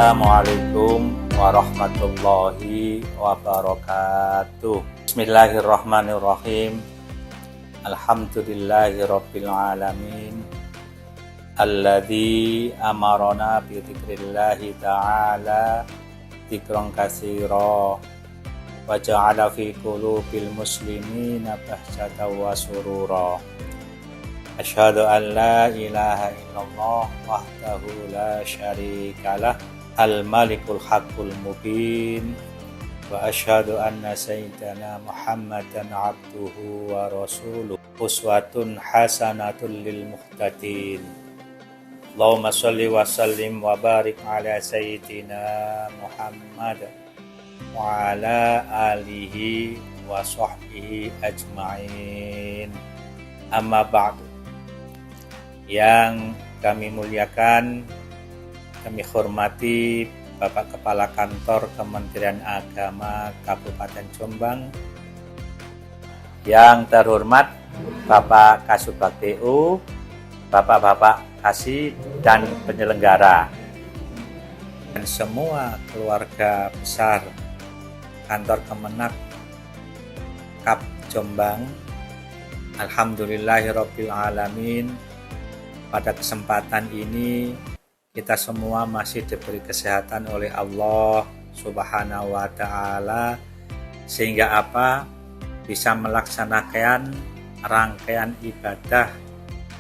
Assalamualaikum warahmatullahi wabarakatuh. Bismillahirrahmanirrahim. Alhamdulillahirabbil alamin. Alladzi amarona bi dzikrillahi ta'ala dzikran katsira wa ja'ala fi qulubil muslimina bahjatan wa surura. Asyhadu an la ilaha illallah wahdahu la syarikalah al-malikul haqqul mubin wa asyhadu anna sayyidana Muhammadan abduhu wa rasuluh uswatun hasanatun lil muhtadin. Allahumma shalli wa sallim wa barik ala sayyidina Muhammad wa ala alihi wa sahbihi ajma'in. Amma ba'du. Yang kami muliakan, kami hormati Bapak Kepala Kantor Kementerian Agama Kabupaten Jombang, yang terhormat Bapak Kasubag TU, Bapak-bapak Kasih dan penyelenggara, dan semua keluarga besar Kantor Kemenak Kap Jombang. Alhamdulillahirabbil alamin. Pada kesempatan ini kita semua masih diberi kesehatan oleh Allah Subhanahu wa ta'ala, sehingga bisa melaksanakan rangkaian ibadah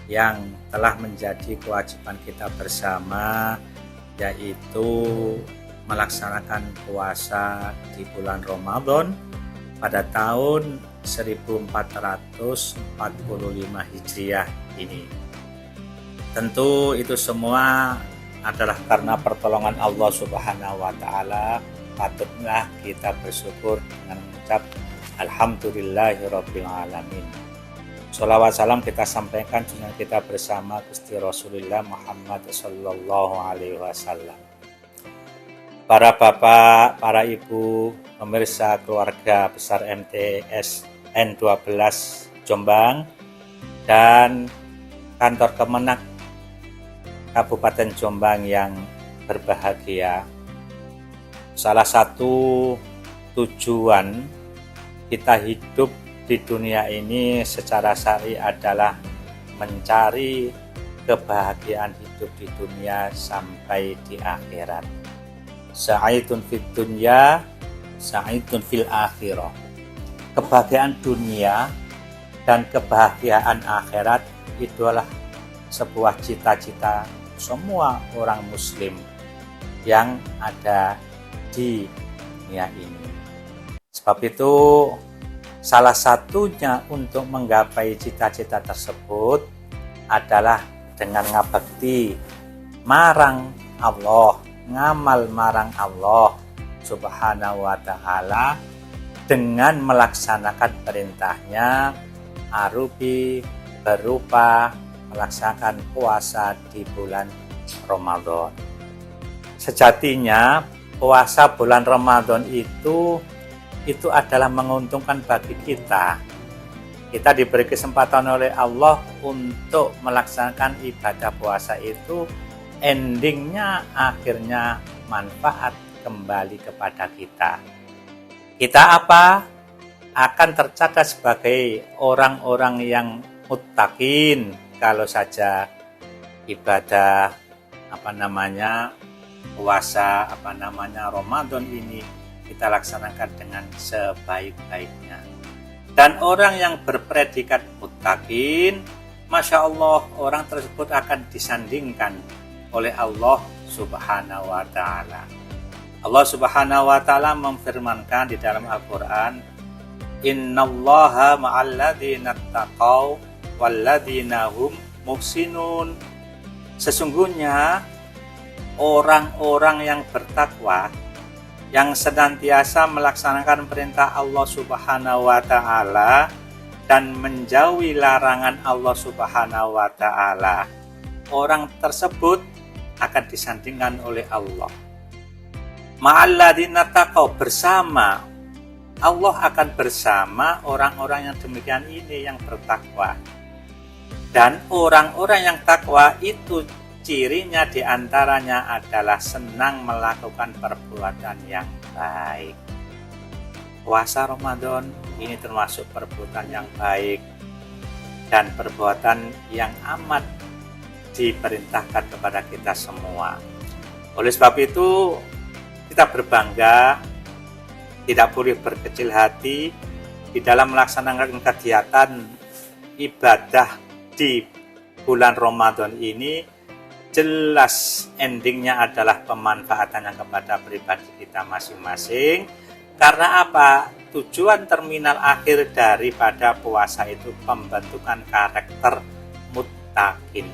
yang telah menjadi kewajiban kita bersama, yaitu melaksanakan puasa di bulan Ramadan pada tahun 1445 Hijriah ini. Tentu itu semua adalah karena pertolongan Allah Subhanahu wa ta'ala. Patutlah kita bersyukur dengan mengucap Alhamdulillahirabbil alamin. Shalawat salam kita sampaikan junjungan kita bersama Gusti Rasulullah Muhammad sallallahu alaihi wasallam. Para bapak, para ibu, pemirsa keluarga besar MTS N12 Jombang dan Kantor Kemenak Kabupaten Jombang yang berbahagia. Salah satu tujuan kita hidup di dunia ini secara syar'i adalah mencari kebahagiaan hidup di dunia sampai di akhirat. Sa'idun fid dunya, sa'idun fil akhirah. Kebahagiaan dunia dan kebahagiaan akhirat itu adalah sebuah cita-cita semua orang muslim yang ada di dunia ini. Sebab itu salah satunya untuk menggapai cita-cita tersebut adalah dengan ngabekti marang Allah, ngamal marang Allah Subhanahu wa ta'ala dengan melaksanakan perintahnya arupi berupa melaksanakan puasa di bulan Ramadan. Sejatinya puasa bulan Ramadan itu adalah menguntungkan bagi kita. Kita diberi kesempatan oleh Allah untuk melaksanakan ibadah puasa itu, endingnya akhirnya manfaat kembali kepada kita. Kita akan tercatat sebagai orang-orang yang muttaqin kalau saja ibadah puasa Ramadan ini kita laksanakan dengan sebaik-baiknya. Dan orang yang berpredikat muttaqin, Masya Allah, orang tersebut akan disandingkan oleh Allah Subhanahu wa ta'ala. Allah Subhanahu wa ta'ala memfirmankan di dalam Al-Quran, Innallaha ma'alladzina taqaw walladzina hum muhsinun. Sesungguhnya orang-orang yang bertakwa, yang senantiasa melaksanakan perintah Allah Subhanahu wa ta'ala dan menjauhi larangan Allah Subhanahu wa ta'ala, orang tersebut akan disandingkan oleh Allah. Ma'alladzina taqaw, bersama Allah akan bersama orang-orang yang demikian ini yang bertakwa. Dan orang-orang yang takwa itu cirinya diantaranya adalah senang melakukan perbuatan yang baik. Puasa Ramadan ini termasuk perbuatan yang baik dan perbuatan yang amat diperintahkan kepada kita semua. Oleh sebab itu, kita berbangga, tidak boleh berkecil hati di dalam melaksanakan kegiatan ibadah di bulan Ramadan ini. Jelas endingnya adalah pemanfaatannya kepada pribadi kita masing-masing. Karena apa? Tujuan terminal akhir daripada puasa itu pembentukan karakter muttaqin.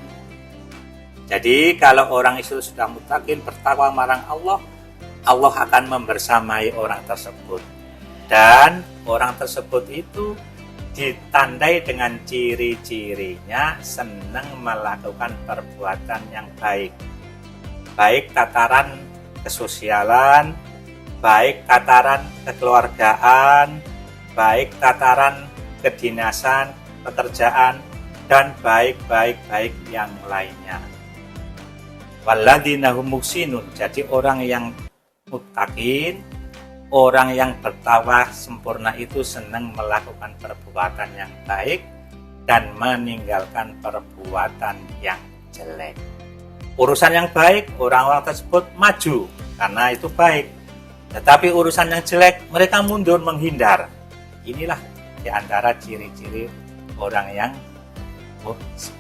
Jadi kalau orang itu sudah muttaqin, bertakwa marang Allah, Allah akan membersamai orang tersebut. Dan orang tersebut itu ditandai dengan ciri-cirinya senang melakukan perbuatan yang baik. Baik tataran kesosialan, baik tataran kekeluargaan, baik tataran kedinasan, pekerjaan, dan baik yang lainnya. Walladzina hum muhsinun, jadi orang yang muttaqin, orang yang bertakwa sempurna itu senang melakukan perbuatan yang baik dan meninggalkan perbuatan yang jelek. Urusan yang baik, orang-orang tersebut maju karena itu baik. Tetapi urusan yang jelek, mereka mundur menghindar. Inilah di antara ciri-ciri orang yang muhsin.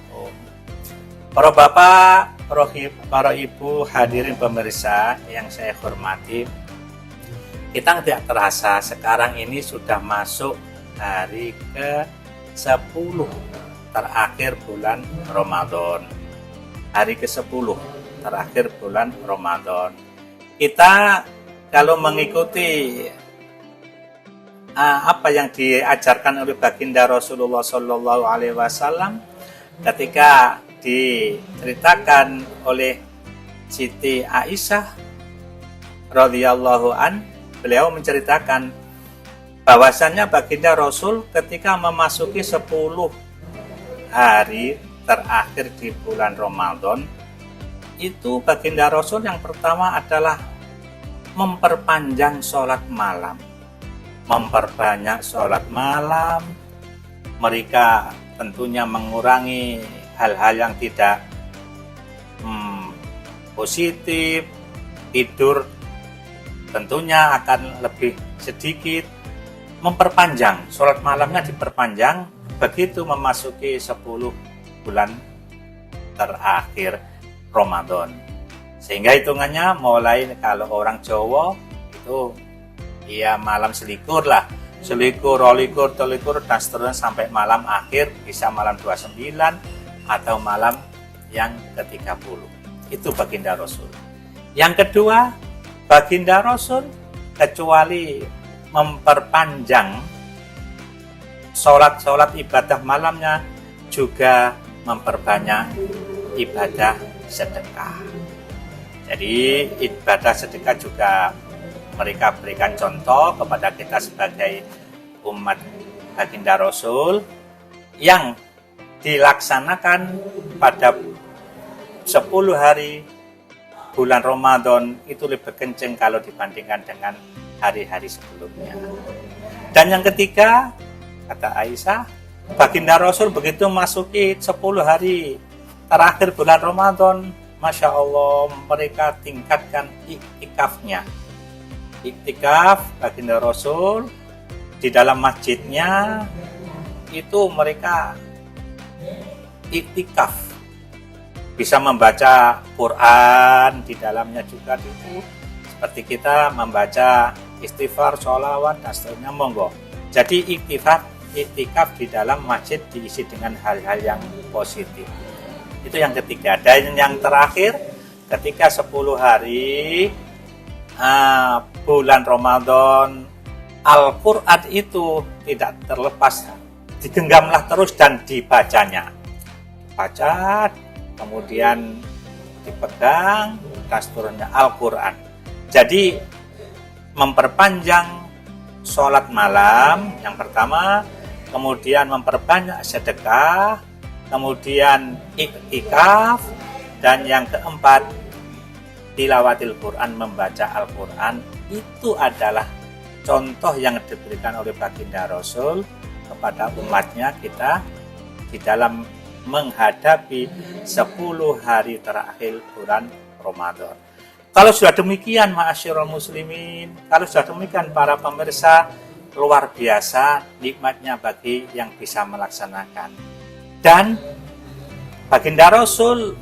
Para bapak, para ibu, hadirin pemirsa yang saya hormati, kita tidak terasa sekarang ini sudah masuk hari ke-10 terakhir bulan Ramadan. Hari ke-10 terakhir bulan Ramadan. Kita kalau mengikuti apa yang diajarkan oleh baginda Rasulullah Shallallahu Alaihi Wasallam ketika diceritakan oleh Siti Aisyah radhiyallahu an, beliau menceritakan bahwasannya baginda Rasul ketika memasuki 10 hari terakhir di bulan Ramadan, itu baginda Rasul yang pertama adalah memperpanjang sholat malam, memperbanyak sholat malam. Mereka tentunya mengurangi hal-hal yang tidak positif, tidur tentunya akan lebih sedikit, memperpanjang, sholat malamnya diperpanjang begitu memasuki 10 bulan terakhir Ramadan. Sehingga hitungannya mulai kalau orang Jawa itu ya malam selikur lah, selikur, rolikur, telikur, dan seterusnya sampai malam akhir, bisa malam 29 atau malam yang ke-30. Itu baginda Rasul. Yang kedua, baginda Rasul kecuali memperpanjang sholat ibadah malamnya, juga memperbanyak ibadah sedekah. Jadi ibadah sedekah juga mereka berikan contoh kepada kita sebagai umat baginda Rasul yang dilaksanakan pada 10 hari bulan Ramadan itu lebih kenceng kalau dibandingkan dengan hari-hari sebelumnya. Dan yang ketiga, kata Aisyah, baginda Rasul begitu masuki 10 hari terakhir bulan Ramadan, Masya Allah, mereka tingkatkan iktikafnya. Iktikaf baginda Rasul di dalam masjidnya itu mereka iktikaf, bisa membaca Quran di dalamnya juga itu, seperti kita membaca istighfar, sholawat, dan seterusnya, monggo. Jadi iktikaf di dalam masjid diisi dengan hal-hal yang positif. Itu yang ketiga. Dan yang terakhir, ketika 10 hari bulan Ramadan, Al-Quran itu tidak terlepas, digenggamlah terus dan dibacanya. Baca, kemudian dipegang, dan seterusnya, Al-Quran. Jadi memperpanjang sholat malam yang pertama, kemudian memperbanyak sedekah, kemudian iktikaf, Dan yang keempat, tilawatil Quran, membaca Al-Quran. Itu adalah contoh yang diberikan oleh baginda Rasul kepada umatnya kita di dalam menghadapi 10 hari terakhir bulan Ramadan. Kalau sudah demikian, ma'asyiral muslimin, kalau sudah demikian para pemirsa, luar biasa nikmatnya bagi yang bisa melaksanakan. Dan baginda Rasul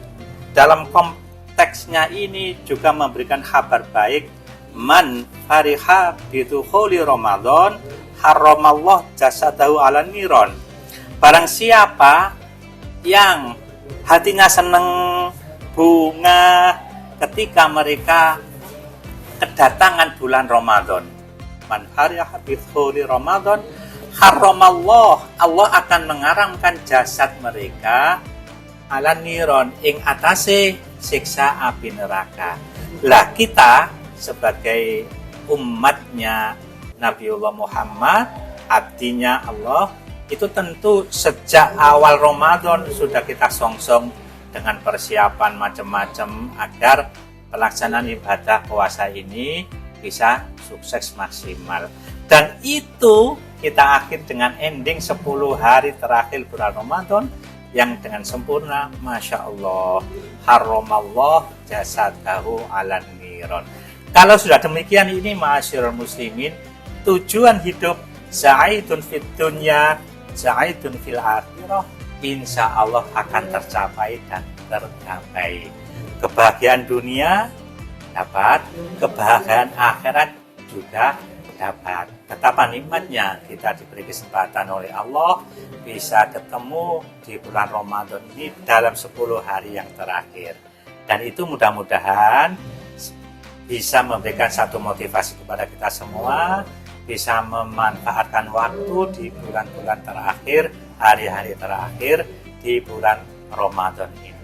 dalam konteksnya ini juga memberikan kabar baik, man fariha bidukhuli Ramadan haramallah jasadahu ala niron. Barang siapa yang hatinya senang bunga ketika mereka kedatangan bulan Ramadan, man fariha bidukhuli Ramadan haramallah, Allah akan mengaramkan jasad mereka ala niron ing atase siksa api neraka. Lah kita sebagai umatnya Nabiullah Muhammad, abdinya Allah, itu tentu sejak awal Ramadan sudah kita songsong dengan persiapan macam-macam agar pelaksanaan ibadah puasa ini bisa sukses maksimal. Dan itu kita akhir dengan ending 10 hari terakhir bulan Ramadan yang dengan sempurna, Masya Allah, haramallah jasadahu ala niron. Kalau sudah demikian ini, ma'asyiral muslimin, tujuan hidup sa'idun fid dunya, sa'idun fil akhirah, insya Allah akan tercapai dan tergapai. Kebahagiaan dunia dapat, kebahagiaan akhirat juga dapat. Betapa nikmatnya kita diberi kesempatan oleh Allah bisa ketemu di bulan Ramadan ini dalam 10 hari yang terakhir. Dan itu mudah-mudahan bisa memberikan satu motivasi kepada kita semua, bisa memanfaatkan waktu di bulan-bulan terakhir, hari-hari terakhir di bulan Ramadan ini.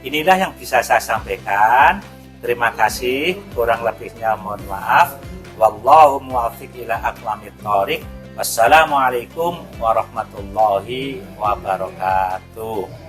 Inilah yang bisa saya sampaikan. Terima kasih, kurang lebihnya mohon maaf. Wallahu muwaffiq ila aqwamit thoriq. Wassalamualaikum warahmatullahi wabarakatuh.